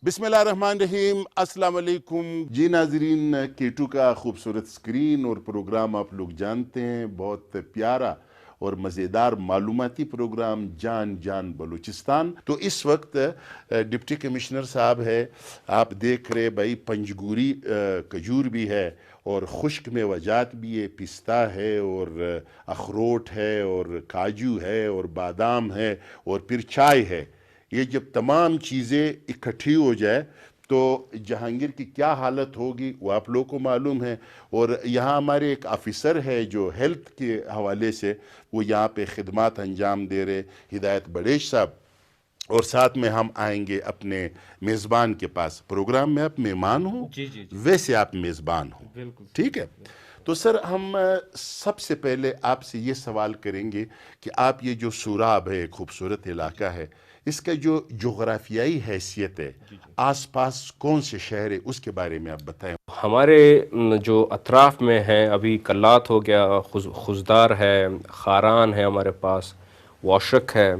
بسم اللہ الرحمن الرحیم، السلام علیکم جی ناظرین۔ کیٹو کا خوبصورت سکرین اور پروگرام آپ لوگ جانتے ہیں، بہت پیارا اور مزیدار معلوماتی پروگرام جان جان بلوچستان۔ تو اس وقت ڈپٹی کمشنر صاحب ہے، آپ دیکھ رہے بھائی پنجگوری کھجور بھی ہے اور خشک میوجات بھی ہے، پستہ ہے اور اخروٹ ہے اور کاجو ہے اور بادام ہے اور پھر چائے ہے۔ یہ جب تمام چیزیں اکٹھی ہو جائے تو جہانگیر کی کیا حالت ہوگی وہ آپ لوگوں کو معلوم ہے۔ اور یہاں ہمارے ایک آفیسر ہے جو ہیلتھ کے حوالے سے وہ یہاں پہ خدمات انجام دے رہے، ہدایت بڑیش صاحب، اور ساتھ میں ہم آئیں گے اپنے میزبان کے پاس۔ پروگرام میں آپ مہمان ہوں، جی ویسے آپ میزبان ہوں، بالکل ٹھیک ہے؟ تو سر ہم سب سے پہلے آپ سے یہ سوال کریں گے کہ آپ یہ جو سوراب ہے، ایک خوبصورت علاقہ ہے، اس کا جو جغرافیائی حیثیت ہے، آس پاس کون سے شہر ہے، اس کے بارے میں آپ بتائیں۔ ہمارے جو اطراف میں ہیں ابھی کلات ہو گیا، خزدار ہے، خاران ہے، ہمارے پاس واشک ہے،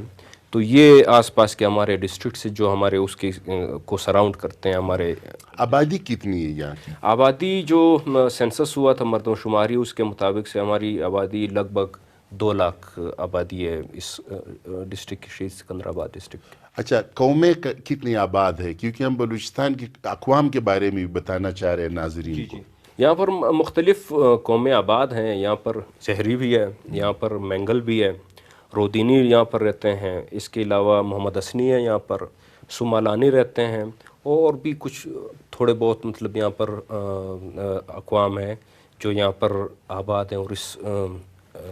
تو یہ آس پاس کے ہمارے ڈسٹرکٹ سے جو ہمارے اس کے کو سراؤنڈ کرتے ہیں۔ ہمارے آبادی کتنی ہے یہاں کی؟ آبادی جو سینسس ہوا تھا مردم شماری، اس کے مطابق سے ہماری آبادی لگ بھگ 2 لاکھ آبادی ہے اس ڈسٹرکٹ کی، شہید سکندرآباد ڈسٹرکٹ کی۔ اچھا، قومیں کتنی آباد ہے؟ کیونکہ ہم بلوچستان کی اقوام کے بارے میں بھی بتانا چاہ رہے ہیں ناظرین کو۔ یہاں پر مختلف قومیں آباد ہیں، یہاں پر زہری بھی ہے، یہاں پر مینگل بھی ہے، رودینی یہاں پر رہتے ہیں، اس کے علاوہ محمد حسنی ہے، یہاں پر سمالانی رہتے ہیں، اور بھی کچھ تھوڑے بہت مطلب یہاں پر اقوام ہیں جو یہاں پر آباد ہیں اور اس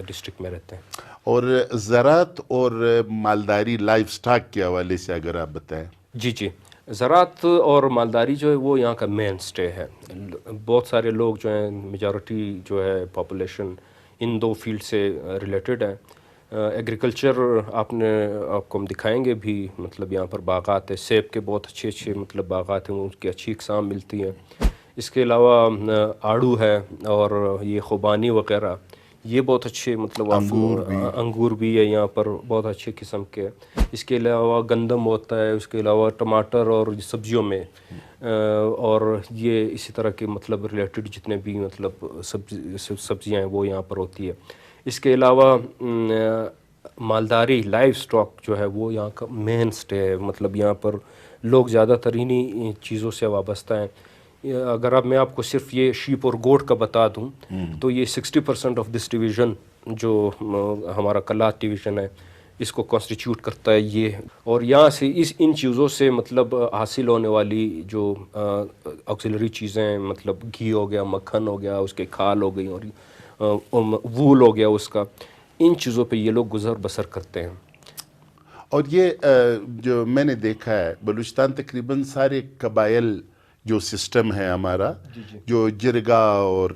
ڈسٹرکٹ میں رہتے ہیں۔ اور زراعت اور مالداری لائف سٹاک کے حوالے سے اگر آپ بتائیں۔ جی زراعت اور مالداری جو ہے وہ یہاں کا مین سٹے ہے۔ بہت سارے لوگ جو ہیں، میجورٹی جو ہے پاپولیشن ان 2 فیلڈ سے ریلیٹڈ ہے۔ ایگریکلچر آپ کو ہم دکھائیں گے بھی، مطلب یہاں پر باغات ہے، سیب کے بہت اچھے مطلب باغات ہیں، ان کی اچھی اقسام ملتی ہیں۔ اس کے علاوہ آڑو ہے اور یہ خوبانی وغیرہ، یہ بہت اچھے مطلب انگور بھی ہے یہاں پر بہت اچھے قسم کے۔ اس کے علاوہ گندم ہوتا ہے، اس کے علاوہ ٹماٹر اور سبزیوں میں، اور یہ اسی طرح کے مطلب ریلیٹڈ جتنے بھی مطلب سبزیاں ہیں وہ یہاں پر ہوتی ہے۔ اس کے علاوہ مالداری لائف سٹاک جو ہے وہ یہاں کا مین سٹے ہے، مطلب یہاں پر لوگ زیادہ تر انہی چیزوں سے وابستہ ہیں۔ اگر میں آپ کو صرف یہ شیپ اور گوٹ کا بتا دوں تو یہ 60% آف دس ڈویژن جو ہمارا کلات ڈویژن ہے اس کو کانسٹیٹیوٹ کرتا ہے یہ۔ اور یہاں سے ان چیزوں سے مطلب حاصل ہونے والی جو آکسیلری چیزیں ہیں، مطلب گھی ہو گیا، مکھن ہو گیا، اس کے کھال ہو گئی، اور وول ہو گیا اس کا، ان چیزوں پہ یہ لوگ گزر بسر کرتے ہیں۔ اور یہ جو میں نے دیکھا ہے بلوچستان تقریباً سارے قبائل جو سسٹم ہے ہمارا، جو جرگا اور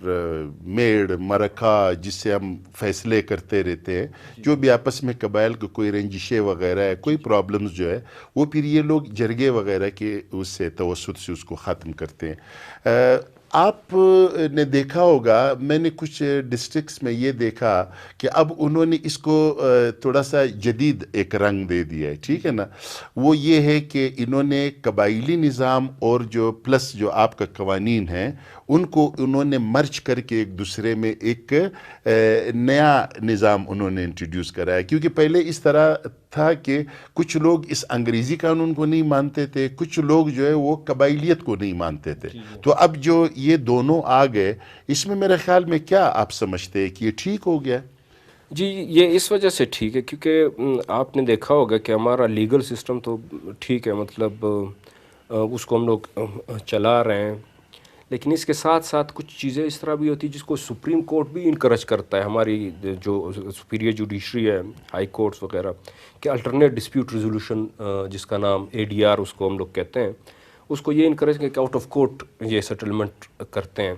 میڑ مرکہ جس سے ہم فیصلے کرتے رہتے ہیں، جو بھی آپس میں قبائل کو کوئی رنجشیں وغیرہ ہے، کوئی پرابلمز جو ہے، وہ پھر یہ لوگ جرگے وغیرہ کے اس سے توسط سے اس کو ختم کرتے ہیں۔ آپ نے دیکھا ہوگا، میں نے کچھ ڈسٹرکٹس میں یہ دیکھا کہ اب انہوں نے اس کو تھوڑا سا جدید ایک رنگ دے دیا ہے، ٹھیک ہے نا؟ وہ یہ ہے کہ انہوں نے قبائلی نظام اور جو پلس جو آپ کا قوانین ہیں ان کو انہوں نے مرچ کر کے ایک دوسرے میں ایک نیا نظام انہوں نے انٹروڈیوس کرایا۔ کیونکہ پہلے اس طرح تھا کہ کچھ لوگ اس انگریزی قانون کو نہیں مانتے تھے، کچھ لوگ جو ہے وہ قبائلیت کو نہیں مانتے تھے۔ تو اب جو یہ دونوں آ گئے، اس میں میرے خیال میں کیا آپ سمجھتے ہیں کہ یہ ٹھیک ہو گیا؟ جی یہ اس وجہ سے ٹھیک ہے کیونکہ آپ نے دیکھا ہوگا کہ ہمارا لیگل سسٹم تو ٹھیک ہے، مطلب اس کو ہم لوگ چلا رہے ہیں، لیکن اس کے ساتھ ساتھ کچھ چیزیں اس طرح بھی ہوتی ہیں جس کو سپریم کورٹ بھی انکریج کرتا ہے، ہماری جو سپیریئر جوڈیشری ہے، ہائی کورٹس وغیرہ، کہ الٹرنیٹ ڈسپیوٹ ریزولوشن جس کا نام ADR اس کو ہم لوگ کہتے ہیں، اس کو یہ انکریج کہ آؤٹ آف کورٹ یہ سیٹلمنٹ کرتے ہیں۔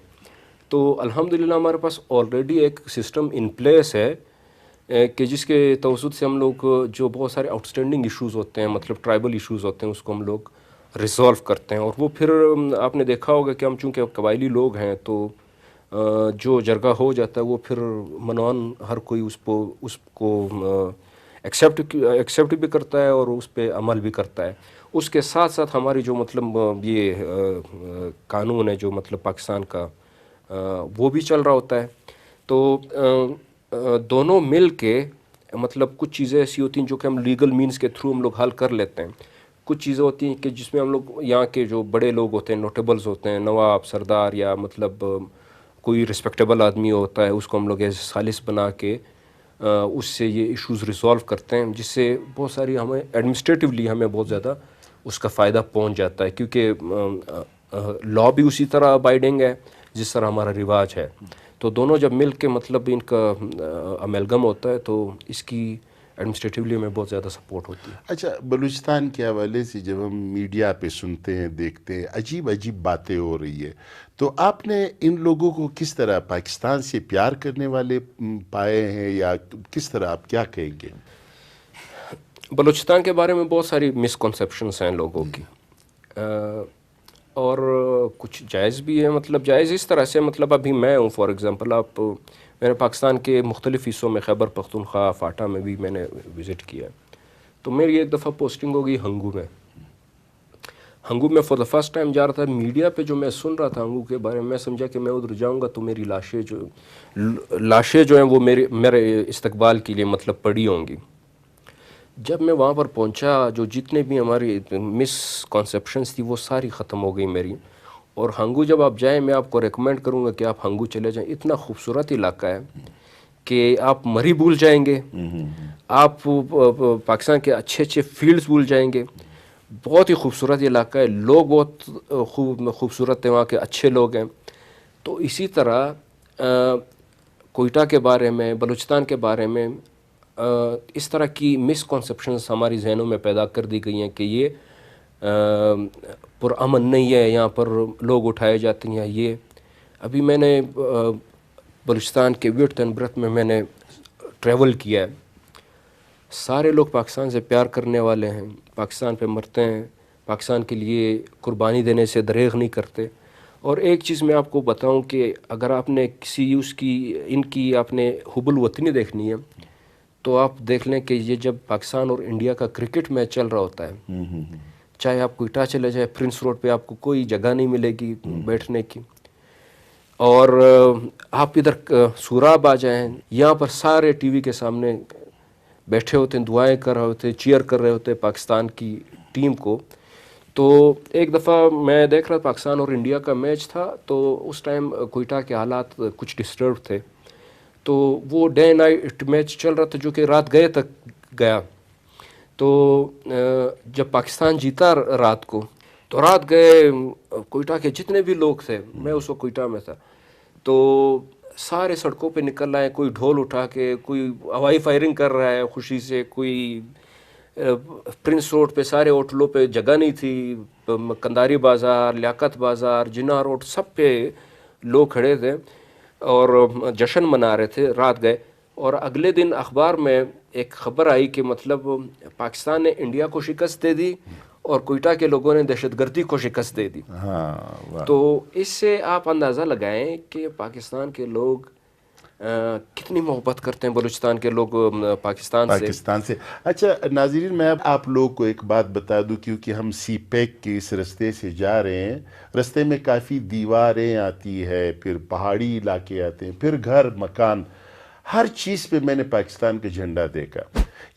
تو الحمدللہ ہمارے پاس آلریڈی ایک سسٹم ان پلیس ہے کہ جس کے توسط سے ہم لوگ جو بہت سارے آؤٹ اسٹینڈنگ ایشوز ہوتے ہیں، مطلب ٹرائبل ایشوز ہوتے ہیں، اس کو ہم لوگ ریزالو کرتے ہیں۔ اور وہ پھر آپ نے دیکھا ہوگا کہ ہم چونکہ قبائلی لوگ ہیں تو جو جرگہ ہو جاتا ہے وہ پھر منوان ہر کوئی اس کو ایکسیپٹ بھی کرتا ہے اور اس پہ عمل بھی کرتا ہے۔ اس کے ساتھ ساتھ ہماری جو مطلب یہ قانون ہے جو مطلب پاکستان کا وہ بھی چل رہا ہوتا ہے. تو دونوں مل کے مطلب کچھ چیزیں ایسی ہوتی ہیں جو کہ ہم لیگل مینز کے تھرو ہم لوگ حل کر لیتے ہیں. کچھ چیزیں ہوتی ہیں کہ جس میں ہم لوگ یہاں کے جو بڑے لوگ ہوتے ہیں، نوٹیبلز ہوتے ہیں، نواب، سردار، یا مطلب کوئی رسپیکٹیبل آدمی ہوتا ہے، اس کو ہم لوگ ایز سالس بنا کے اس سے یہ ایشوز ریزالو کرتے ہیں، جس سے بہت ساری ہمیں ایڈمنسٹریٹولی ہمیں بہت زیادہ اس کا فائدہ پہنچ جاتا ہے، کیونکہ لا بھی اسی طرح ابائڈنگ ہے جس طرح ہمارا رواج ہے. تو دونوں جب مل کے مطلب ان کا امیلگم ہوتا ہے تو اس کی ایڈمنسٹریٹولی میں بہت زیادہ سپورٹ ہوتی ہے. اچھا، بلوچستان کے حوالے سے جب ہم میڈیا پہ سنتے ہیں، دیکھتے ہیں، عجیب عجیب باتیں ہو رہی ہے، تو آپ نے ان لوگوں کو کس طرح پاکستان سے پیار کرنے والے پائے ہیں، یا کس طرح آپ کیا کہیں گے؟ بلوچستان کے بارے میں بہت ساری مسکنسیپشنس ہیں لوگوں کی، اور کچھ جائز بھی ہے. مطلب جائز اس طرح سے، مطلب ابھی میں ہوں فار ایگزامپل، میں نے پاکستان کے مختلف حصوں میں، خیبر پختونخوا، فاٹا میں بھی میں نے وزٹ کیا ہے. تو میری ایک دفعہ پوسٹنگ ہو گئی ہنگو میں. ہنگو میں فار دا فرسٹ ٹائم جا رہا تھا. میڈیا پہ جو میں سن رہا تھا ہنگو کے بارے میں سمجھا کہ میں ادھر جاؤں گا تو میری لاشیں جو ہیں وہ میرے استقبال کے لیے مطلب پڑی ہوں گی. جب میں وہاں پر پہنچا، جو جتنے بھی ہماری مسکنسیپشنس تھی وہ ساری ختم ہو گئی میری. اور ہنگو جب آپ جائیں، میں آپ کو ریکمینڈ کروں گا کہ آپ ہنگو چلے جائیں. اتنا خوبصورت علاقہ ہے کہ آپ مری بھول جائیں گے، آپ پاکستان کے اچھے اچھے فیلڈز بھول جائیں گے. بہت ہی خوبصورت علاقہ ہے، لوگ بہت خوبصورت ہیں، وہاں کے اچھے لوگ ہیں. تو اسی طرح کوئٹہ کے بارے میں، بلوچستان کے بارے میں اس طرح کی مسکنسیپشنز ہماری ذہنوں میں پیدا کر دی گئی ہیں کہ یہ پرامن نہیں ہے، یہاں پر لوگ اٹھائے جاتے ہیں. یہ ابھی میں نے بلوچستان کے وڈتھ اینڈ برتھ میں نے ٹریول کیا ہے. سارے لوگ پاکستان سے پیار کرنے والے ہیں، پاکستان پہ مرتے ہیں، پاکستان کے لیے قربانی دینے سے دریغ نہیں کرتے. اور ایک چیز میں آپ کو بتاؤں کہ اگر آپ نے ان کی آپ نے حب الوطنی دیکھنی ہے تو آپ دیکھ لیں کہ یہ جب پاکستان اور انڈیا کا کرکٹ میچ چل رہا ہوتا ہے، چاہے آپ کوئٹہ چلے جائیں، پرنس روڈ پہ آپ کو کوئی جگہ نہیں ملے گی بیٹھنے کی. اور آپ ادھر سوراب آ جائیں، یہاں پر سارے ٹی وی کے سامنے بیٹھے ہوتے ہیں، دعائیں کر رہے ہوتے ہیں، چیئر کر رہے ہوتے ہیں پاکستان کی ٹیم کو. تو ایک دفعہ میں دیکھ رہا پاکستان اور انڈیا کا میچ تھا، تو اس ٹائم کوئٹہ کے حالات کچھ ڈسٹرب تھے. تو وہ ڈے نائٹ میچ چل رہا تھا جو کہ رات گئے تک گیا. تو جب پاکستان جیتا رات کو، تو رات گئے کوئٹہ کے جتنے بھی لوگ تھے، میں اس وقت کوئٹہ میں تھا، تو سارے سڑکوں پہ نکل رہے ہیں، کوئی ڈھول اٹھا کے، کوئی ہوائی فائرنگ کر رہا ہے خوشی سے، کوئی پرنس روڈ پہ سارے ہوٹلوں پہ جگہ نہیں تھی، کنداری بازار، لیاقت بازار، جناح روڈ، سب پہ لوگ کھڑے تھے اور جشن منا رہے تھے. رات گئے اور اگلے دن اخبار میں ایک خبر آئی کہ مطلب پاکستان نے انڈیا کو شکست دے دی اور کوئٹہ کے لوگوں نے دہشت گردی کو شکست دے دی. تو اس سے آپ اندازہ لگائیں کہ پاکستان کے لوگ کتنی محبت کرتے ہیں، بلوچستان کے لوگ پاکستان سے. اچھا ناظرین، میں آپ لوگ کو ایک بات بتا دوں، کیونکہ ہم سی پیک کے اس رستے سے جا رہے ہیں. رستے میں کافی دیواریں آتی ہے، پھر پہاڑی علاقے آتے ہیں، پھر گھر مکان، ہر چیز پہ میں نے پاکستان کا جھنڈا دیکھا.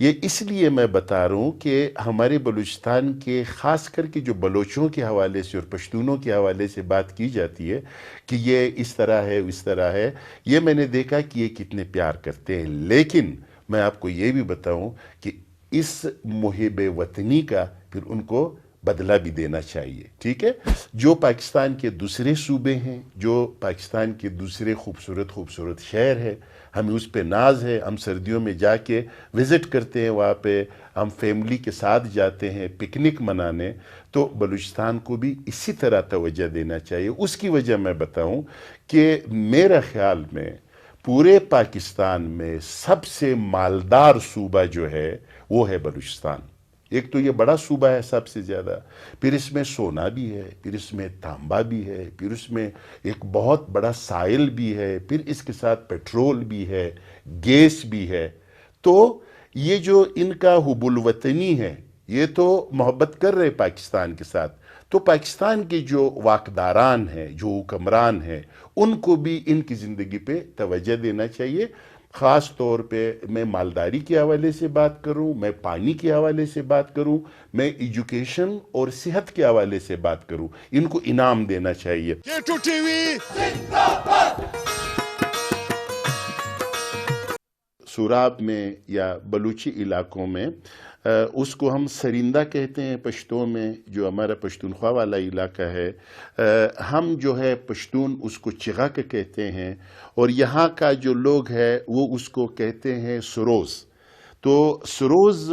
یہ اس لیے میں بتا رہا ہوں کہ ہمارے بلوچستان کے خاص کر کے جو بلوچوں کے حوالے سے اور پشتونوں کے حوالے سے بات کی جاتی ہے کہ یہ اس طرح ہے، اس طرح ہے، یہ میں نے دیکھا کہ یہ کتنے پیار کرتے ہیں. لیکن میں آپ کو یہ بھی بتاؤں کہ اس محب وطنی کا پھر ان کو بدلہ بھی دینا چاہیے. ٹھیک ہے، جو پاکستان کے دوسرے صوبے ہیں، جو پاکستان کے دوسرے خوبصورت شہر ہے، ہمیں اس پہ ناز ہے. ہم سردیوں میں جا کے وزٹ کرتے ہیں وہاں پہ، ہم فیملی کے ساتھ جاتے ہیں پکنک منانے. تو بلوچستان کو بھی اسی طرح توجہ دینا چاہیے. اس کی وجہ میں بتاؤں کہ میرا خیال میں پورے پاکستان میں سب سے مالدار صوبہ جو ہے وہ ہے بلوچستان. ایک تو یہ بڑا صوبہ ہے سب سے زیادہ، پھر اس میں سونا بھی ہے، پھر اس میں تانبا بھی ہے، پھر اس میں ایک بہت بڑا سائل بھی ہے، پھر اس کے ساتھ پیٹرول بھی ہے، گیس بھی ہے. تو یہ جو ان کا حب الوطنی ہے، یہ تو محبت کر رہے پاکستان کے ساتھ، تو پاکستان کے جو واقداران ہیں، جو حکمران ہیں، ان کو بھی ان کی زندگی پہ توجہ دینا چاہیے. خاص طور پہ میں مالداری کے حوالے سے بات کروں، میں پانی کے حوالے سے بات کروں، میں ایجوکیشن اور صحت کے حوالے سے بات کروں، ان کو انعام دینا چاہیے. سوراب میں یا بلوچی علاقوں میں اس کو ہم سرندہ کہتے ہیں پشتو میں، جو ہمارا پشتونخوا والا علاقہ ہے. ہم جو ہے پشتون اس کو چغا کے کہتے ہیں، اور یہاں کا جو لوگ ہے وہ اس کو کہتے ہیں سروز. تو سروز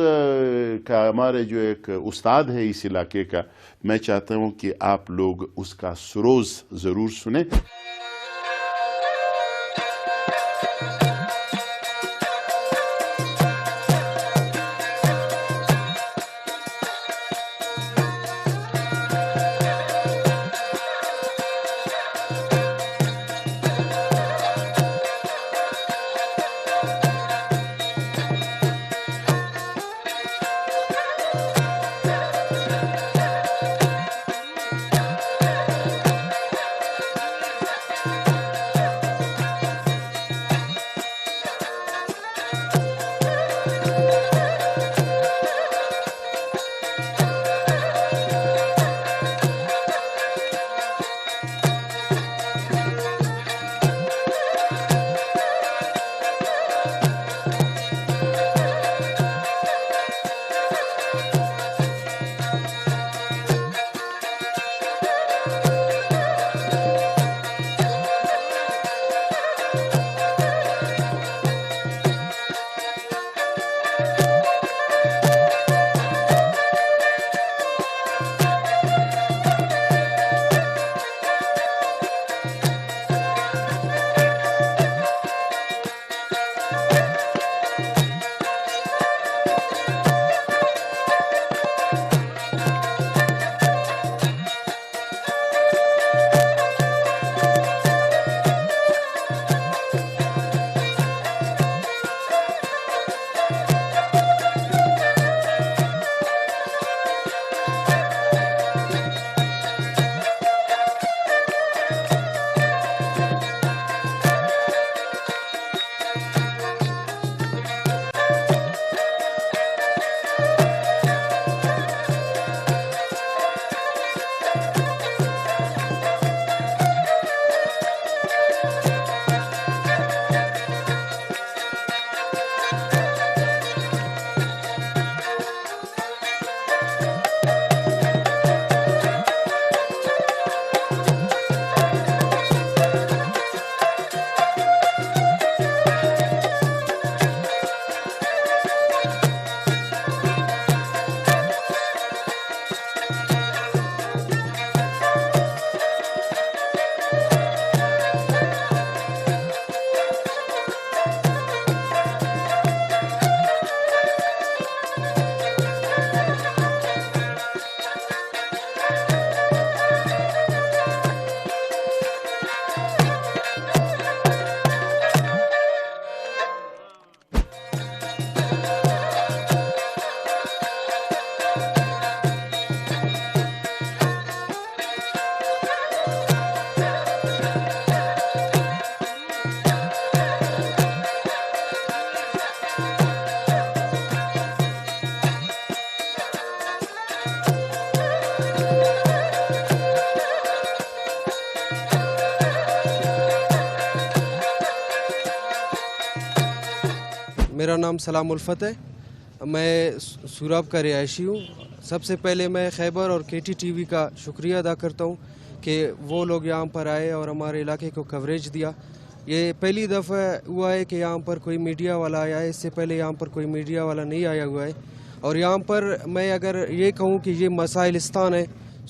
کا ہمارے جو ایک استاد ہے اس علاقے کا، میں چاہتا ہوں کہ آپ لوگ اس کا سروز ضرور سنیں. میرا نام سلام الفت ہے، میں سوراب کا رہائشی ہوں. سب سے پہلے میں خیبر اور KT TV کا شکریہ ادا کرتا ہوں کہ وہ لوگ یہاں پر آئے اور ہمارے علاقے کو کوریج دیا. یہ پہلی دفعہ ہوا ہے کہ یہاں پر کوئی میڈیا والا آیا ہے، اس سے پہلے یہاں پر کوئی میڈیا والا نہیں آیا ہوا ہے. اور یہاں پر میں اگر یہ کہوں کہ یہ مسائلستان ہے.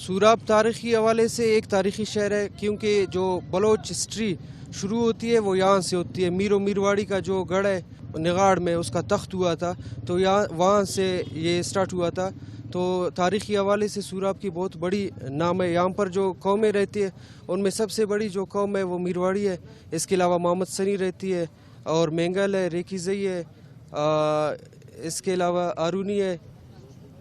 سوراب تاریخی حوالے سے ایک تاریخی شہر ہے، کیونکہ جو بلوچ ہسٹری شروع ہوتی ہے وہ یہاں سے ہوتی ہے. میرواڑی کا جو گڑھ ہے نگاڑ میں، اس کا تخت ہوا تھا، تو وہاں سے یہ سٹارٹ ہوا تھا. تو تاریخی حوالے سے سوراب کی بہت بڑی نام ہے. یہاں پر جو قومیں رہتی ہیں ان میں سب سے بڑی جو قوم ہے وہ میرواڑی ہے. اس کے علاوہ محمد سنی رہتی ہے، اور مینگل ہے، ریکیزئی ہے، اس کے علاوہ آرونی ہے،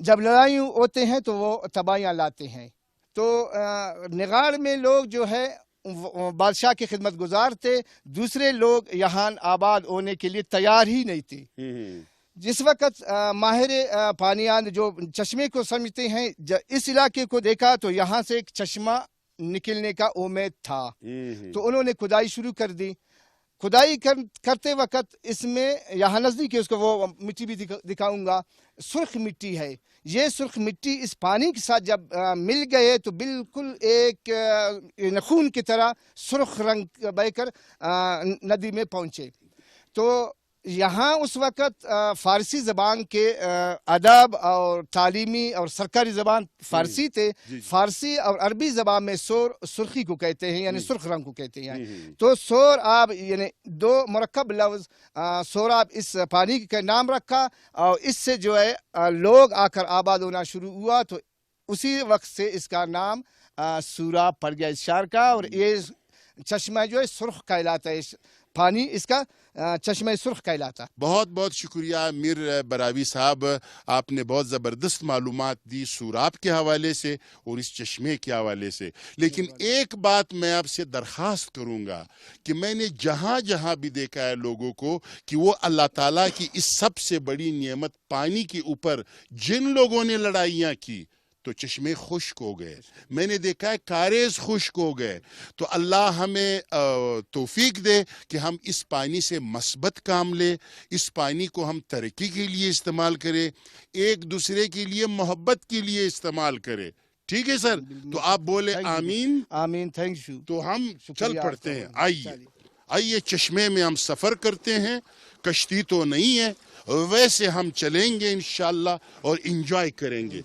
جب لڑائی ہوتے ہیں تو وہ تباہیاں لاتے ہیں. تو نگاڑ میں لوگ جو ہے بادشاہ کی خدمت گزار تھے, دوسرے لوگ یہاں آباد ہونے کے لیے تیار ہی نہیں تھے. جس وقت ماہر پانیان جو چشمے کو سمجھتے ہیں اس علاقے کو دیکھا تو یہاں سے ایک چشمہ نکلنے کا امید تھا, تو انہوں نے کھدائی شروع کر دی. کھدائی کرتے وقت اس میں یہاں نزدیک ہے, اس کو وہ مٹی بھی دکھاؤں گا, سرخ مٹی ہے. یہ سرخ مٹی اس پانی کے ساتھ جب مل گئے تو بالکل ایک خون کی طرح سرخ رنگ بہ کر ندی میں پہنچے. تو یہاں اس وقت فارسی زبان کے ادب اور تعلیمی اور سرکاری زبان فارسی تھے. فارسی اور عربی زبان میں سور سرخی کو کہتے ہیں, یعنی سرخ رنگ کو کہتے ہیں. تو سور آب یعنی دو مرکب لفظ سوراب اس پانی کا نام رکھا, اور اس سے جو ہے لوگ آ کر آباد ہونا شروع ہوا. تو اسی وقت سے اس کا نام سوراب پڑ گیا اس شہر کا. اور یہ چشمہ جو ہے سرخ کہلاتا ہے, پانی اس کا چشمہ سرخ کہلاتا. بہت بہت شکریہ میر براوی صاحب, آپ نے بہت زبردست معلومات دی سوراب کے حوالے سے اور اس چشمے کے حوالے سے. لیکن ایک بات میں آپ سے درخواست کروں گا کہ میں نے جہاں جہاں بھی دیکھا ہے لوگوں کو کہ وہ اللہ تعالیٰ کی اس سب سے بڑی نعمت پانی کے اوپر جن لوگوں نے لڑائیاں کی تو چشمے خشک ہو گئے. میں نے دیکھا ہے کاریز خشک ہو گئے. تو اللہ ہمیں توفیق دے کہ ہم اس پانی سے مثبت کام لیں, اس پانی کو ہم ترقی کے لیے استعمال کریں, ایک دوسرے کے لیے محبت کے لیے استعمال کریں. ٹھیک ہے سر, تو آپ بولے آمین. آمین, تھینک یو. تو ہم چل پڑتے ہیں. آئیے چشمے میں ہم سفر کرتے ہیں. کشتی تو نہیں ہے, ویسے ہم چلیں گے انشاءاللہ اور انجوائے کریں گے.